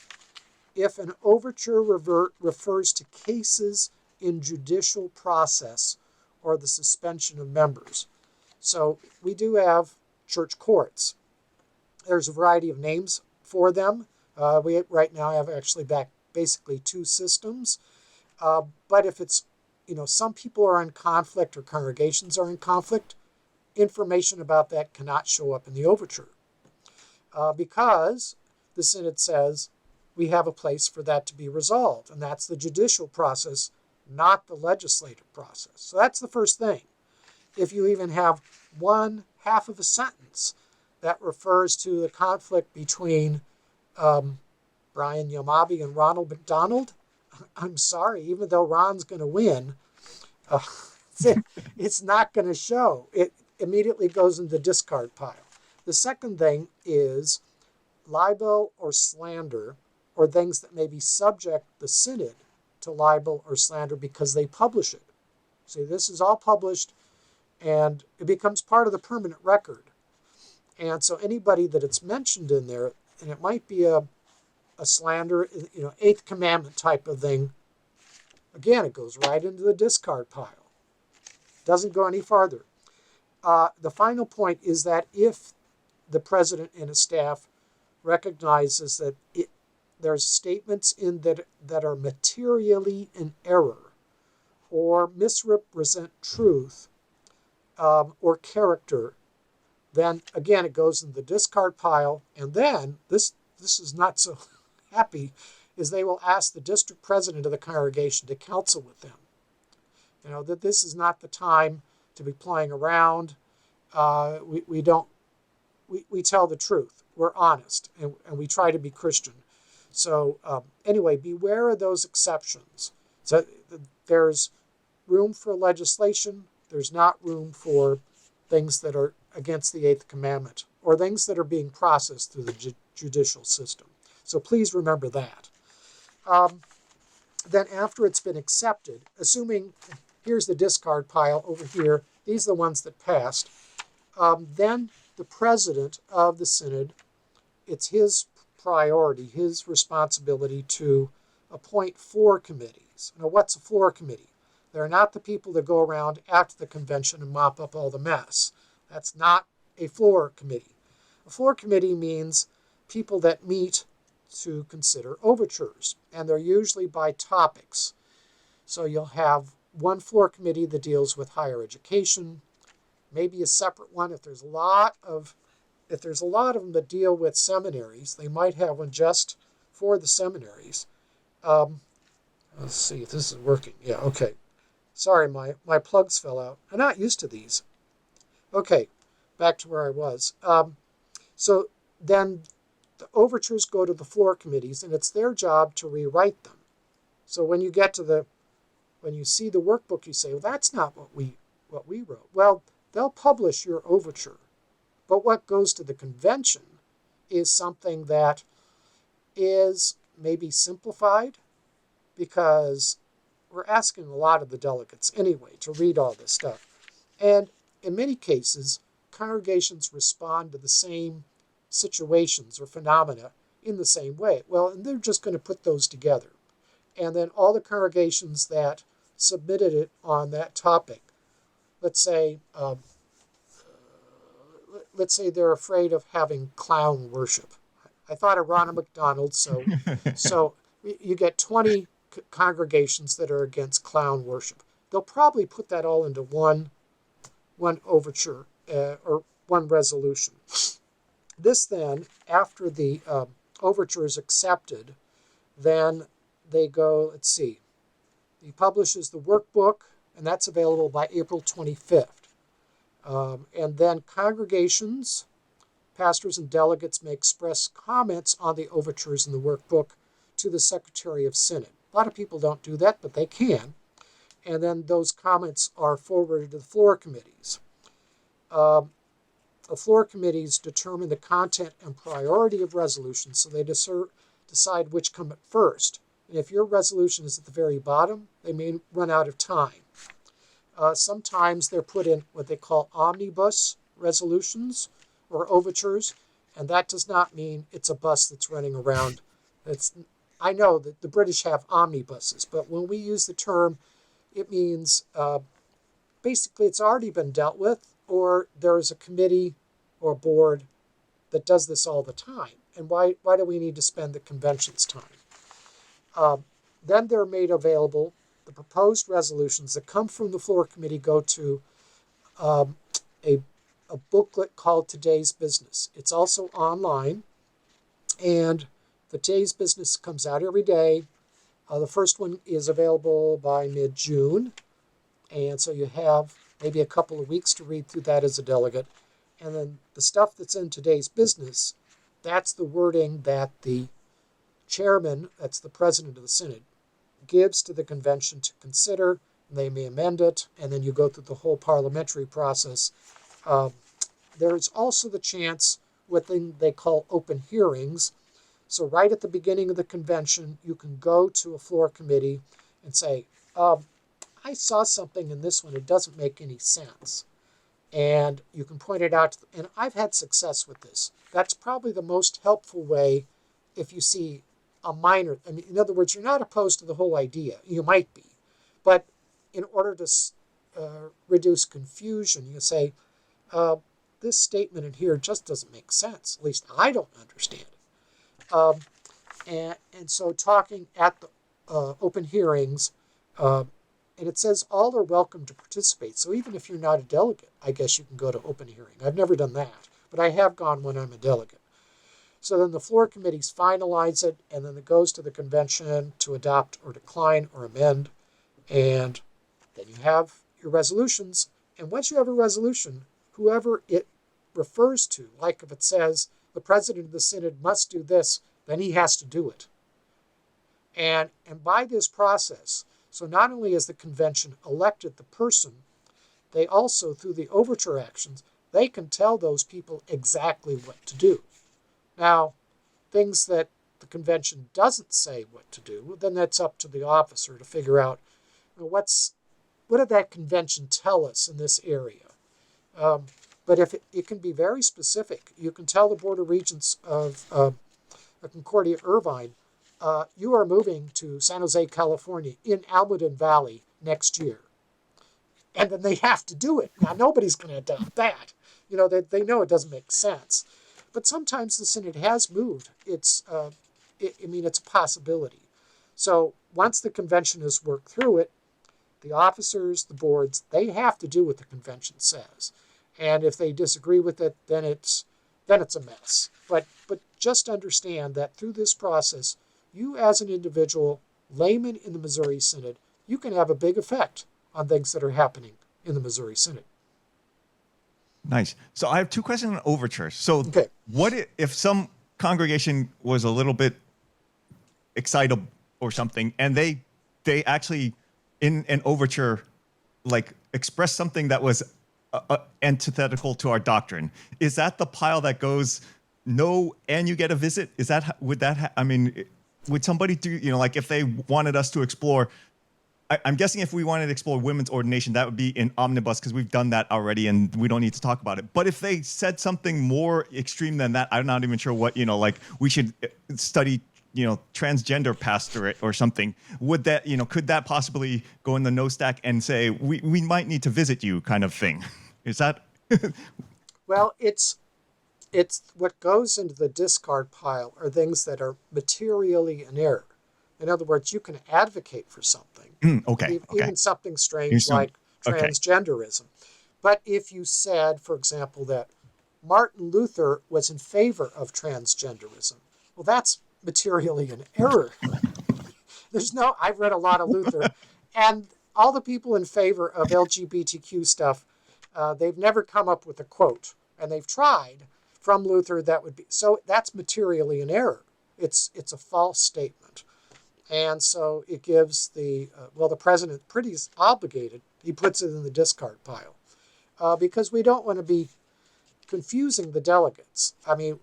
if an overture refers to cases in judicial process or the suspension of members. So we do have church courts. There's a variety of names for them. We right now have actually basically two systems. But if it's, some people are in conflict or congregations are in conflict, information about that cannot show up in the overture. Because the synod says we have a place for that to be resolved, and that's the judicial process, not the legislative process. So that's the first thing. If you even have one half of a sentence that refers to the conflict between Brian Yamabe and Ronald McDonald, I'm sorry, even though Ron's going to win, it's not going to show. It immediately goes in the discard pile. The second thing is libel or slander, or things that maybe subject the synod to libel or slander because they publish it. See, this is all published, and it becomes part of the permanent record. And so anybody that it's mentioned in there, and it might be a slander, Eighth Commandment type of thing, again, it goes right into the discard pile. Doesn't go any farther. The final point is that if the president and his staff recognizes that there's statements in that are materially in error or misrepresent truth or character, then again it goes in the discard pile. And then this is not so happy, is they will ask the district president of the congregation to counsel with them. That this is not the time to be playing around. We tell the truth. We're honest, and we try to be Christian. So anyway, beware of those exceptions. So there's room for legislation. There's not room for things that are against the Eighth Commandment or things that are being processed through the judicial system. So please remember that. Then after it's been accepted, assuming, here's the discard pile over here, these are the ones that passed, then the president of the synod, it's his priority, his responsibility to appoint floor committees. Now, what's a floor committee? They're not the people that go around after the convention and mop up all the mess. That's not a floor committee. A floor committee means people that meet to consider overtures, and they're usually by topics. So you'll have one floor committee that deals with higher education, maybe a separate one if there's a lot of them that deal with seminaries. They might have one just for the seminaries. Let's see if this is working. Yeah, okay. Sorry, my plugs fell out. I'm not used to these. Okay, back to where I was. So then the overtures go to the floor committees, and it's their job to rewrite them. So when you see the workbook, you say, well, that's not what we wrote. Well, they'll publish your overture. But what goes to the convention is something that is maybe simplified, because we're asking a lot of the delegates anyway to read all this stuff. And in many cases, congregations respond to the same situations or phenomena in the same way. Well, and they're just going to put those together. And then all the congregations that submitted it on that topic, let's say they're afraid of having clown worship. I thought of Ronald McDonald, so you get 20 congregations that are against clown worship. They'll probably put that all into one overture or one resolution. This then, after the overture is accepted, then they go, let's see, he publishes the workbook, and that's available by April 25th. And then congregations, pastors, and delegates may express comments on the overtures in the workbook to the Secretary of Synod. A lot of people don't do that, but they can. And then those comments are forwarded to the floor committees. The floor committees determine the content and priority of resolutions, so they decide which come at first. And if your resolution is at the very bottom, they may run out of time. Sometimes they're put in what they call omnibus resolutions or overtures, and that does not mean it's a bus that's running around. I know that the British have omnibuses, but when we use the term, it means basically it's already been dealt with, or there is a committee or board that does this all the time. And why do we need to spend the convention's time? Then they're made available. The proposed resolutions that come from the floor committee go to a booklet called Today's Business. It's also online, and the Today's Business comes out every day. The first one is available by mid-June, and so you have maybe a couple of weeks to read through that as a delegate. And then the stuff that's in Today's Business, that's the wording that the chairman, that's the president of the synod, gives to the convention to consider. They may amend it, and then you go through the whole parliamentary process. There is also the chance, what they call open hearings. So right at the beginning of the convention, you can go to a floor committee and say, I saw something in this one, it doesn't make any sense. And you can point it out, and I've had success with this. That's probably the most helpful way if you see a minor, I mean, in other words, you're not opposed to the whole idea. You might be. But in order to reduce confusion, you say, this statement in here just doesn't make sense. At least I don't understand it. And so talking at the open hearings, and it says all are welcome to participate. So even if you're not a delegate, I guess you can go to open hearing. I've never done that, but I have gone when I'm a delegate. So then the floor committees finalize it, and then it goes to the convention to adopt or decline or amend. And then you have your resolutions. And once you have a resolution, whoever it refers to, like if it says the president of the synod must do this, then he has to do it. And by this process, so not only has the convention elected the person, they also, through the overture actions, they can tell those people exactly what to do. Now, things that the convention doesn't say what to do, then that's up to the officer to figure out, what did that convention tell us in this area? But if it can be very specific, you can tell the Board of Regents of Concordia Irvine, you are moving to San Jose, California, in Almaden Valley next year. And then they have to do it. Now, nobody's going to adopt that. They know it doesn't make sense. But sometimes the synod has moved its it's a possibility. So once the convention has worked through it, the officers, the boards, they have to do what the convention says. And if they disagree with it, then it's a mess. But just understand that through this process, you as an individual layman in the Missouri Synod, you can have a big effect on things that are happening in the Missouri Synod. Nice. So I have two questions on overtures. So Okay. what if some congregation was a little bit excited or something, and they actually in an overture like express something that was antithetical to our doctrine? Is that the pile that goes no and you get a visit? Is that would somebody do, like if they wanted us to explore, I'm guessing if we wanted to explore women's ordination, that would be in omnibus because we've done that already and we don't need to talk about it. But if they said something more extreme than that, I'm not even sure what, like we should study, transgender pastorate or something. Would that, could that possibly go in the no stack and say, we might need to visit you kind of thing? Is that? Well, it's what goes into the discard pile are things that are materially in error. In other words, you can advocate for something, Okay. even something strange like transgenderism. But if you said, for example, that Martin Luther was in favor of transgenderism, well, that's materially in error. I've read a lot of Luther, and all the people in favor of LGBTQ stuff, they've never come up with a quote, and they've tried from Luther that would be, so that's materially in error. It's a false statement. And so it gives the president pretty obligated. He puts it in the discard pile because we don't want to be confusing the delegates. I mean,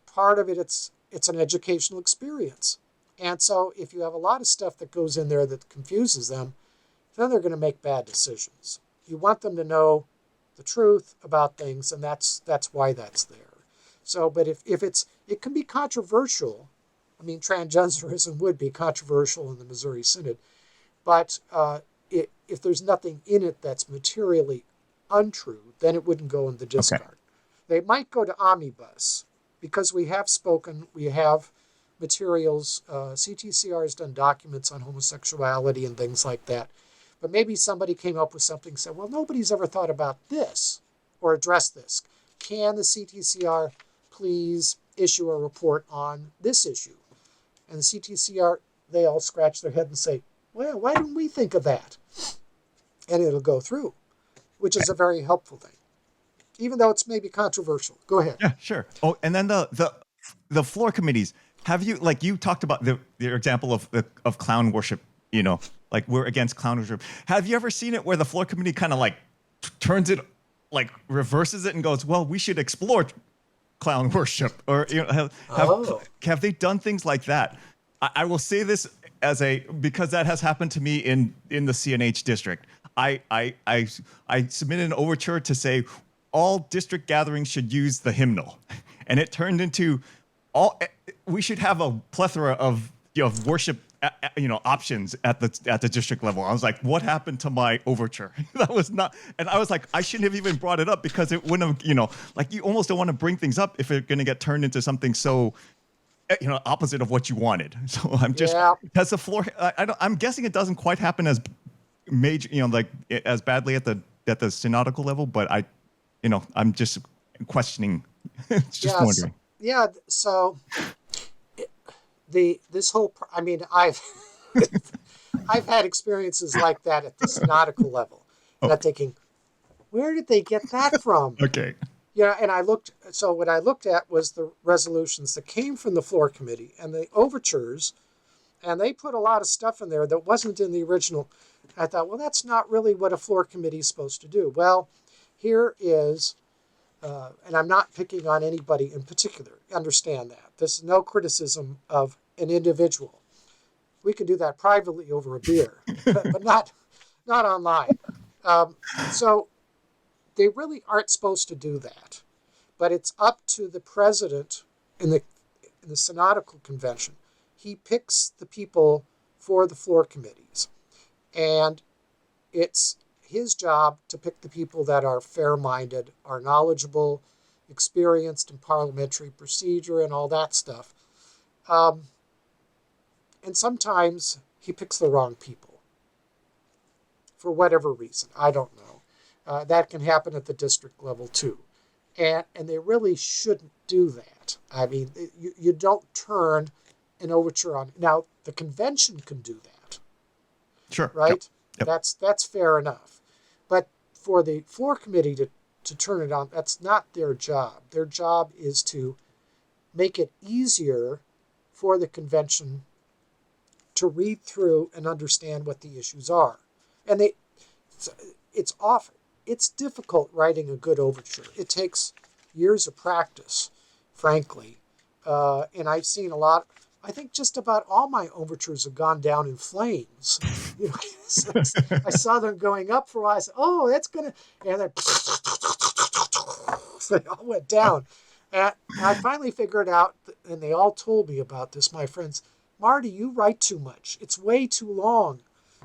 part of it, it's an educational experience. And so if you have a lot of stuff that goes in there that confuses them, then they're going to make bad decisions. You want them to know the truth about things, and that's why that's there. So, but if it can be controversial. I mean, transgenderism would be controversial in the Missouri Synod, but if there's nothing in it that's materially untrue, then it wouldn't go in the discard. Okay. They might go to omnibus because we have materials. CTCR has done documents on homosexuality and things like that. But maybe somebody came up with something and said, well, nobody's ever thought about this or addressed this. Can the CTCR please issue a report on this issue? And the CTCR, they all scratch their head and say, well, why didn't we think of that? And it'll go through, which is a very helpful thing, even though it's maybe controversial. Go ahead. Yeah, sure. Oh, and then the floor committees. Have you, like you talked about the example of clown worship, like we're against clown worship. Have you ever seen it where the floor committee kind of like turns it, like reverses it and goes, well, we should explore clown worship, or have they done things like that? I will say this because that has happened to me in the CNH district. I submitted an overture to say all district gatherings should use the hymnal, and it turned into we should have a plethora of worship options at the district level. I was like, what happened to my overture? That was not, and I was like, I shouldn't have even brought it up because it wouldn't have, like you almost don't want to bring things up if it's going to get turned into something so, opposite of what you wanted. So I'm just, because the floor, I'm guessing it doesn't quite happen as major, like as badly at the synodical level, but I'm just questioning, just wondering. So this whole, I mean, I've had experiences like that at the synodical level. And I'm thinking, where did they get that from? Okay. Yeah, and what I looked at was the resolutions that came from the floor committee and the overtures, and they put a lot of stuff in there that wasn't in the original. I thought, well, that's not really what a floor committee is supposed to do. Well, here is, and I'm not picking on anybody in particular, understand that. This is no criticism of an individual. We can do that privately over a beer, but not online. So they really aren't supposed to do that. But it's up to the president in the synodical convention. He picks the people for the floor committees. And it's his job to pick the people that are fair-minded, are knowledgeable, experienced in parliamentary procedure and all that stuff. Um, and sometimes he picks the wrong people for whatever reason. I don't know. That can happen at the district level too. And they really shouldn't do that. I mean, you don't turn an overture on. Now, the convention can do that. Sure. Right? Yep. That's fair enough. But for the floor committee to turn it on, that's not their job. Their job is to make it easier for the convention to read through and understand what the issues are. And it's difficult writing a good overture. It takes years of practice, frankly. And I've seen a lot. I think just about all my overtures have gone down in flames. You know, I saw them going up for a while. I said, "Oh, that's gonna," and then they all went down. And I finally figured out, and they all told me about this. My friends, Marty, you write too much. It's way too long.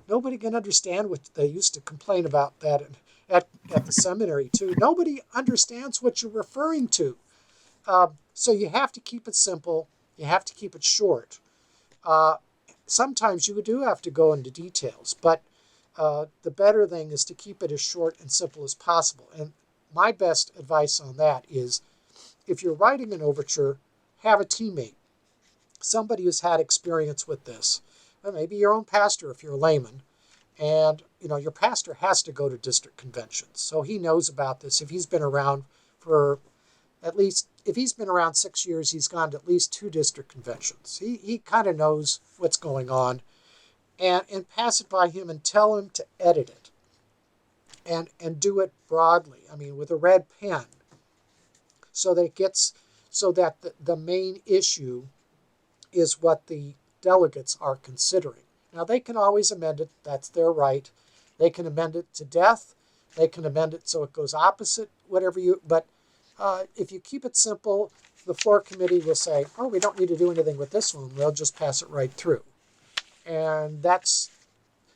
Nobody can understand what they used to complain about that at the seminary too. Nobody understands what you're referring to. So you have to keep it simple. You have to keep it short. Sometimes you do have to go into details, but the better thing is to keep it as short and simple as possible. And my best advice on that is, if you're writing an overture, have a teammate, somebody who's had experience with this. Maybe your own pastor if you're a layman. And, your pastor has to go to district conventions. So he knows about this. If he's been around if he's been around 6 years, he's gone to at least 2 district conventions. He kind of knows what's going on. And pass it by him and tell him to edit it. And do it broadly. I mean, with a red pen. So that the main issue is what the delegates are considering. Now, they can always amend it. That's their right. They can amend it to death. They can amend it so it goes opposite, but if you keep it simple, the floor committee will say, "Oh, we don't need to do anything with this one. They'll just pass it right through." And that's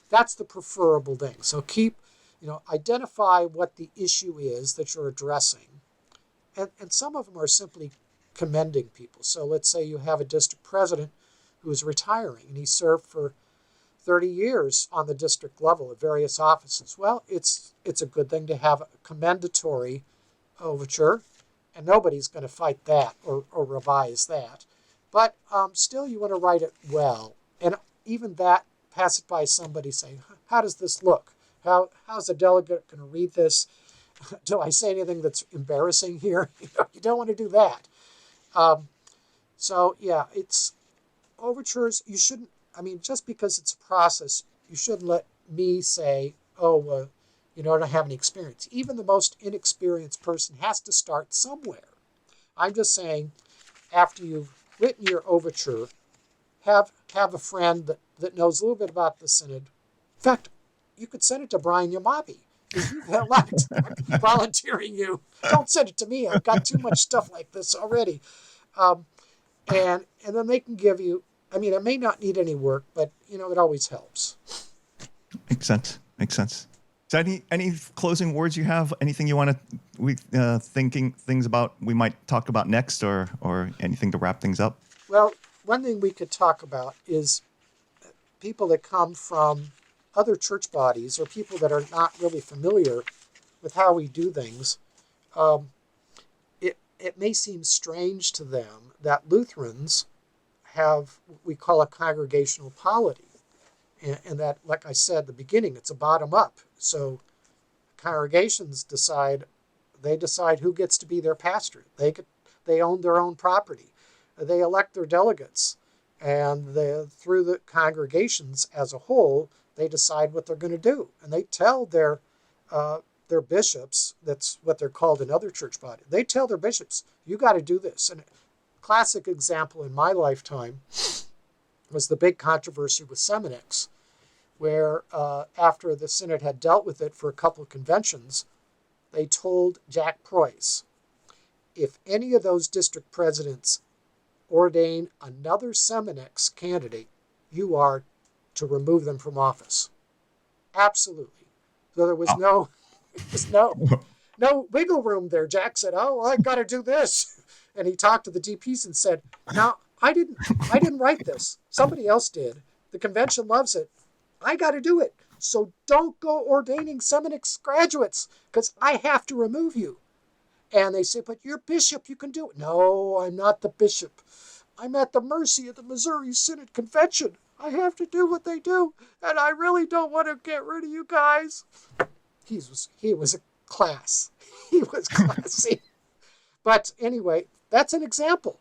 the preferable thing. So identify what the issue is that you're addressing. And some of them are simply commending people. So let's say you have a district president who is retiring, and he served for 30 years on the district level at various offices. Well, it's a good thing to have a commendatory overture, and nobody's going to fight that or revise that. But still, you want to write it well. And even that, pass it by somebody saying, "How does this look? How's a delegate going to read this? Do I say anything that's embarrassing here?" You don't want to do that. It's overtures. You shouldn't, just because it's a process, you shouldn't let me say, "Oh, I don't have any experience." Even the most inexperienced person has to start somewhere. I'm just saying, after you've written your overture, have a friend that knows a little bit about the synod. In fact, you could send it to Brian Yamabe. You've had a lot volunteering you. Don't send it to me. I've got too much stuff like this already. And then they can give you, it may not need any work, but, it always helps. Makes sense. So any closing words you have? Anything you want to thinking things about we might talk about next, or anything to wrap things up? Well, one thing we could talk about is people that come from other church bodies or people that are not really familiar with how we do things. It may seem strange to them that Lutherans have what we call a congregational polity. And that, like I said at the beginning, it's a bottom up. So congregations decide who gets to be their pastor. They own their own property. They elect their delegates. And through the congregations as a whole, they decide what they're going to do. And they tell their bishops, that's what they're called in other church bodies, they tell their bishops, "You got to do this." And a classic example in my lifetime was the big controversy with Seminex, where after the synod had dealt with it for a couple of conventions, they told Jack Preuss, "If any of those district presidents ordain another Seminex candidate, you are to remove them from office." Absolutely. So there was no wiggle room there. Jack said, "Oh, well, I got to do this." And he talked to the DPs and said, "Now, I didn't write this. Somebody else did. The convention loves it. I got to do it. So don't go ordaining Seminix graduates because I have to remove you. And they say, but you're bishop, you can do it. No, I'm not the bishop. I'm at the mercy of the Missouri Synod Convention. I have to do what they do, and I really don't want to get rid of you guys. He was a class. He was classy. But anyway, that's an example.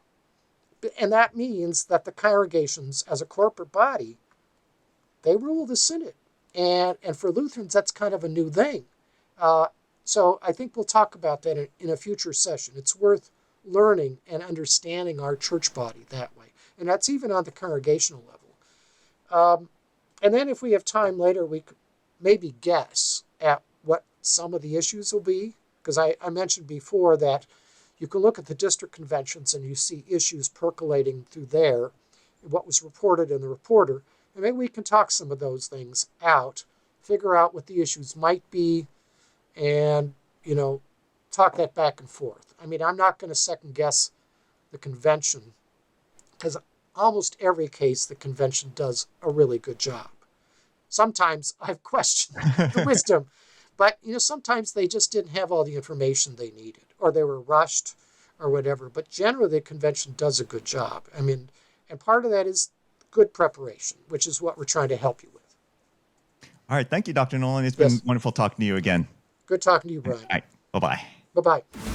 And that means that the congregations, as a corporate body, they rule the synod. And for Lutherans, that's kind of a new thing. So I think we'll talk about that in a future session. It's worth learning and understanding our church body that way. And that's even on the congregational level. And then if we have time later, we could maybe guess at what some of the issues will be. Because I mentioned before that you can look at the district conventions and you see issues percolating through there, what was reported in the reporter. And maybe we can talk some of those things out, figure out what the issues might be, and, talk that back and forth. I mean, I'm not going to second guess the convention because almost every case the convention does a really good job. Sometimes I've questioned the wisdom, but, sometimes they just didn't have all the information they needed or they were rushed or whatever. But generally, the convention does a good job. I mean, and part of that is good preparation, which is what we're trying to help you with. All right. Thank you, Dr. Nolan. It's been wonderful talking to you again. Good talking to you, Brian. All right. Bye-bye. Bye-bye.